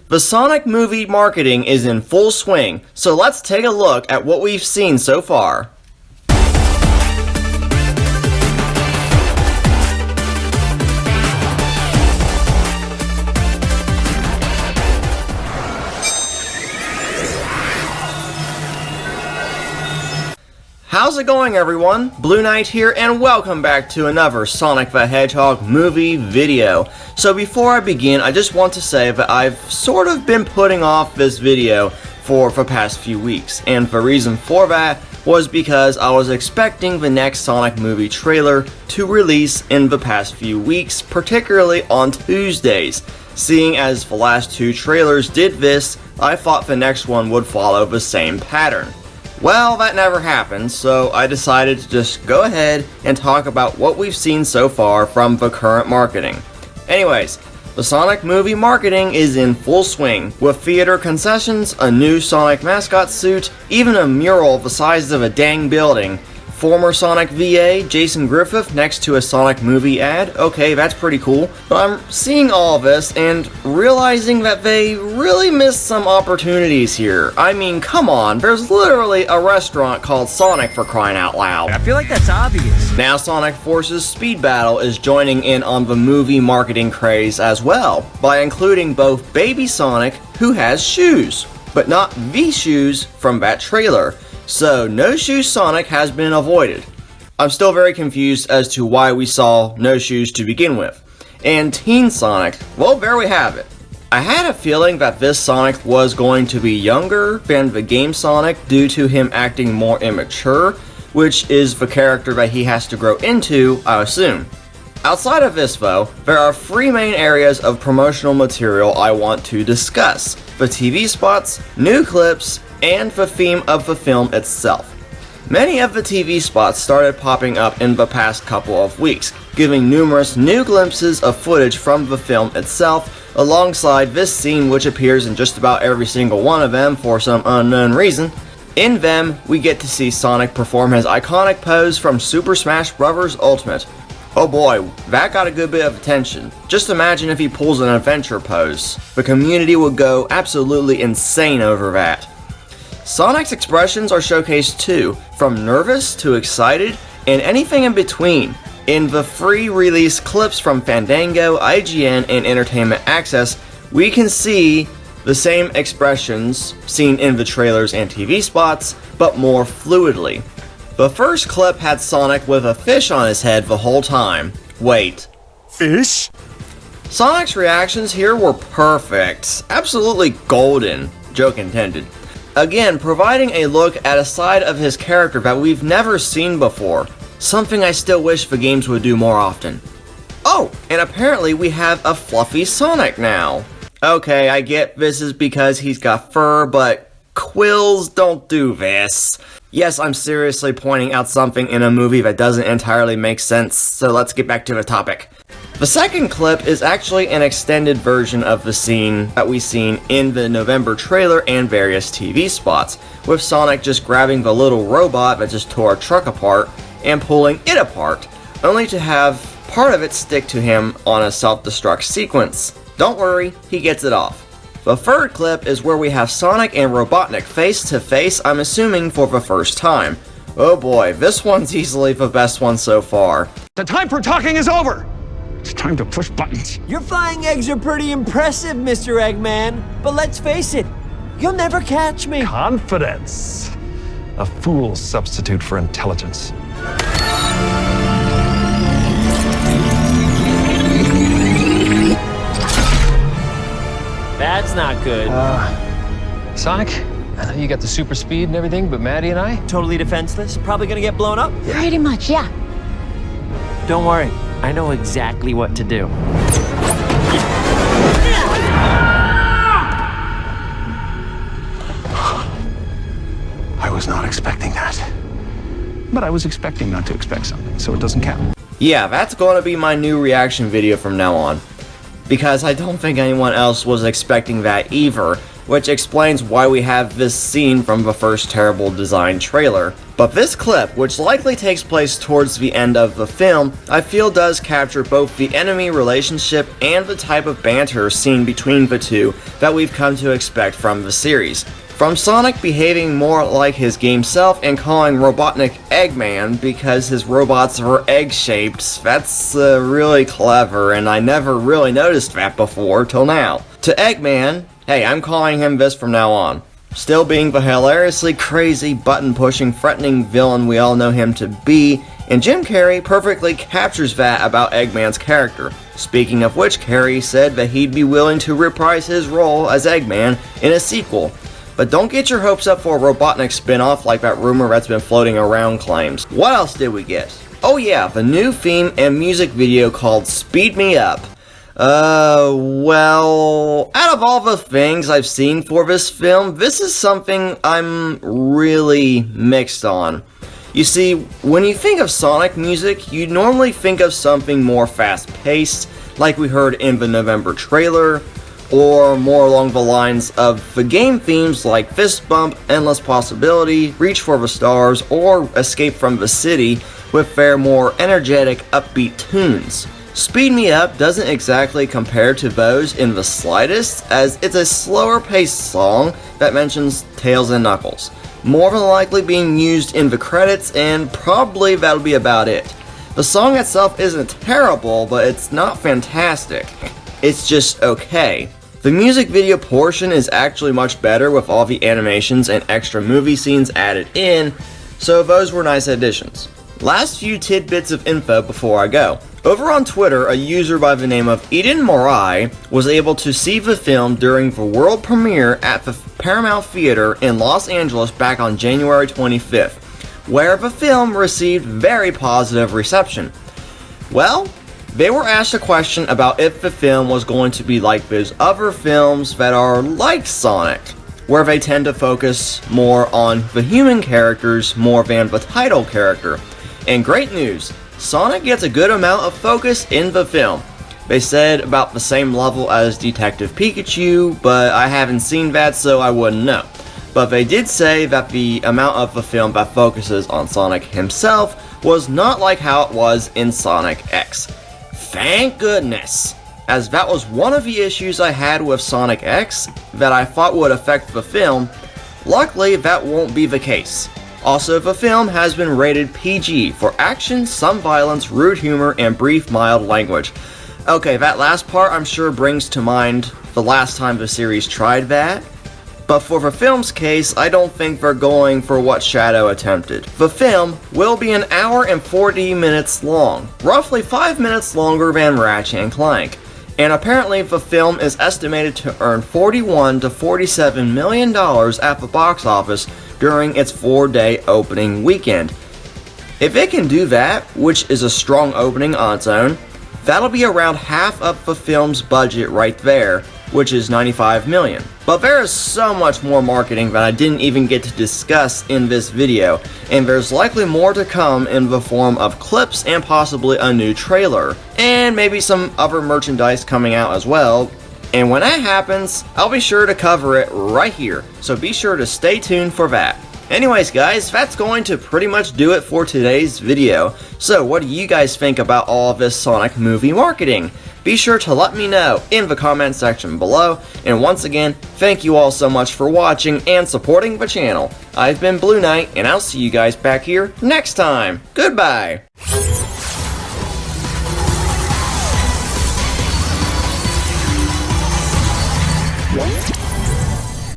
The Sonic movie marketing is in full swing, so let's take a look at what we've seen so far. How's it going, everyone? Blueknight here, and welcome back to another Sonic the Hedgehog movie video. So before I begin, I just want to say that I've sort of been putting off this video for the past few weeks, and the reason for that was because I was expecting the next Sonic movie trailer to release in the past few weeks, particularly on Tuesdays. Seeing as the last two trailers did this, I thought the next one would follow the same pattern. Well, that never happened, so I decided to just go ahead and talk about what we've seen so far from the current marketing. Anyways, the Sonic movie marketing is in full swing, with theater concessions, a new Sonic mascot suit, even a mural the size of a dang building, former Sonic VA, Jason Griffith, next to a Sonic movie ad. Okay, that's pretty cool. But I'm seeing all this and realizing that they really missed some opportunities here. I mean, come on, there's literally a restaurant called Sonic, for crying out loud. I feel like that's obvious. Now Sonic Forces Speed Battle is joining in on the movie marketing craze as well, by including both Baby Sonic, who has shoes, but not the shoes from that trailer. So, No Shoes Sonic has been avoided. I'm still very confused as to why we saw no shoes to begin with. And Teen Sonic, well, there we have it. I had a feeling that this Sonic was going to be younger than the game Sonic due to him acting more immature, which is the character that he has to grow into, I assume. Outside of this though, there are three main areas of promotional material I want to discuss: the TV spots, new clips, and the theme of the film itself. Many of the TV spots started popping up in the past couple of weeks, giving numerous new glimpses of footage from the film itself, alongside this scene which appears in just about every single one of them for some unknown reason. In them, we get to see Sonic perform his iconic pose from Super Smash Bros. Ultimate. Oh boy, that got a good bit of attention. Just imagine if he pulls an adventure pose. The community would go absolutely insane over that. Sonic's expressions are showcased too, from nervous to excited, and anything in between. In the free release clips from Fandango, IGN, and Entertainment Access, we can see the same expressions seen in the trailers and TV spots, but more fluidly. The first clip had Sonic with a fish on his head the whole time. Wait. Fish? Sonic's reactions here were perfect. Absolutely golden. Joke intended. Again, providing a look at a side of his character that we've never seen before. Something I still wish the games would do more often. Oh, and apparently we have a fluffy Sonic now. Okay, I get this is because he's got fur, but quills don't do this. Yes, I'm seriously pointing out something in a movie that doesn't entirely make sense, so let's get back to the topic. The second clip is actually an extended version of the scene that we seen in the November trailer and various TV spots, with Sonic just grabbing the little robot that just tore a truck apart and pulling it apart, only to have part of it stick to him on a self-destruct sequence. Don't worry, he gets it off. The third clip is where we have Sonic and Robotnik face to face, I'm assuming for the first time. Oh boy, this one's easily the best one so far. The time for talking is over! It's time to push buttons. Your flying eggs are pretty impressive, Mr. Eggman. But let's face it, you'll never catch me. Confidence. A fool's substitute for intelligence. That's not good. Sonic, I know you got the super speed and everything, but Maddie and I? Totally defenseless? Probably gonna get blown up? Pretty much, yeah. Don't worry, I know exactly what to do. I was not expecting that. But I was expecting not to expect something, so it doesn't count. Yeah, that's going to be my new reaction video from now on, because I don't think anyone else was expecting that either, which explains why we have this scene from the first terrible design trailer. But this clip, which likely takes place towards the end of the film, I feel does capture both the enemy relationship and the type of banter seen between the two that we've come to expect from the series. From Sonic behaving more like his game self and calling Robotnik Eggman because his robots are egg-shaped, that's really clever, and I never really noticed that before till now. To Eggman, hey, I'm calling him this from now on. Still being the hilariously crazy, button-pushing, threatening villain we all know him to be, and Jim Carrey perfectly captures that about Eggman's character. Speaking of which, Carrey said that he'd be willing to reprise his role as Eggman in a sequel. But don't get your hopes up for a Robotnik spin-off like that rumor that's been floating around claims. What else did we get? Oh yeah, the new theme and music video called Speed Me Up. Well, out of all the things I've seen for this film, this is something I'm really mixed on. You see, when you think of Sonic music, you normally think of something more fast-paced, like we heard in the November trailer, or more along the lines of the game themes like Fist Bump, Endless Possibility, Reach for the Stars, or Escape from the City, with their more energetic, upbeat tunes. Speed Me Up doesn't exactly compare to those in the slightest, as it's a slower paced song that mentions Tails and Knuckles, more than likely being used in the credits, and probably that'll be about it. The song itself isn't terrible, but it's not fantastic. It's just okay. The music video portion is actually much better with all the animations and extra movie scenes added in, so those were nice additions. Last few tidbits of info before I go. Over on Twitter, a user by the name of Eden Morai was able to see the film during the world premiere at the Paramount Theater in Los Angeles back on January 25th, where the film received very positive reception. Well, they were asked a question about if the film was going to be like those other films that are like Sonic, where they tend to focus more on the human characters more than the title character. And great news, Sonic gets a good amount of focus in the film. They said about the same level as Detective Pikachu, but I haven't seen that, so I wouldn't know. But they did say that the amount of the film that focuses on Sonic himself was not like how it was in Sonic X. Thank goodness, as that was one of the issues I had with Sonic X that I thought would affect the film. Luckily, that won't be the case. Also, the film has been rated PG for action, some violence, rude humor, and brief mild language. Okay, that last part I'm sure brings to mind the last time the series tried that. But for the film's case, I don't think they're going for what Shadow attempted. The film will be 1 hour and 40 minutes long, roughly 5 minutes longer than Ratchet & Clank. And apparently the film is estimated to earn $41 to $47 million at the box office during its 4-day opening weekend. If it can do that, which is a strong opening on its own, that'll be around half of the film's budget right there, which is $95 million. But there is so much more marketing that I didn't even get to discuss in this video, and there's likely more to come in the form of clips and possibly a new trailer, and maybe some other merchandise coming out as well. And when that happens, I'll be sure to cover it right here, so be sure to stay tuned for that. Anyways guys, that's going to pretty much do it for today's video. So what do you guys think about all of this Sonic movie marketing? Be sure to let me know in the comment section below, and once again, thank you all so much for watching and supporting the channel. I've been Blueknight, and I'll see you guys back here next time. Goodbye!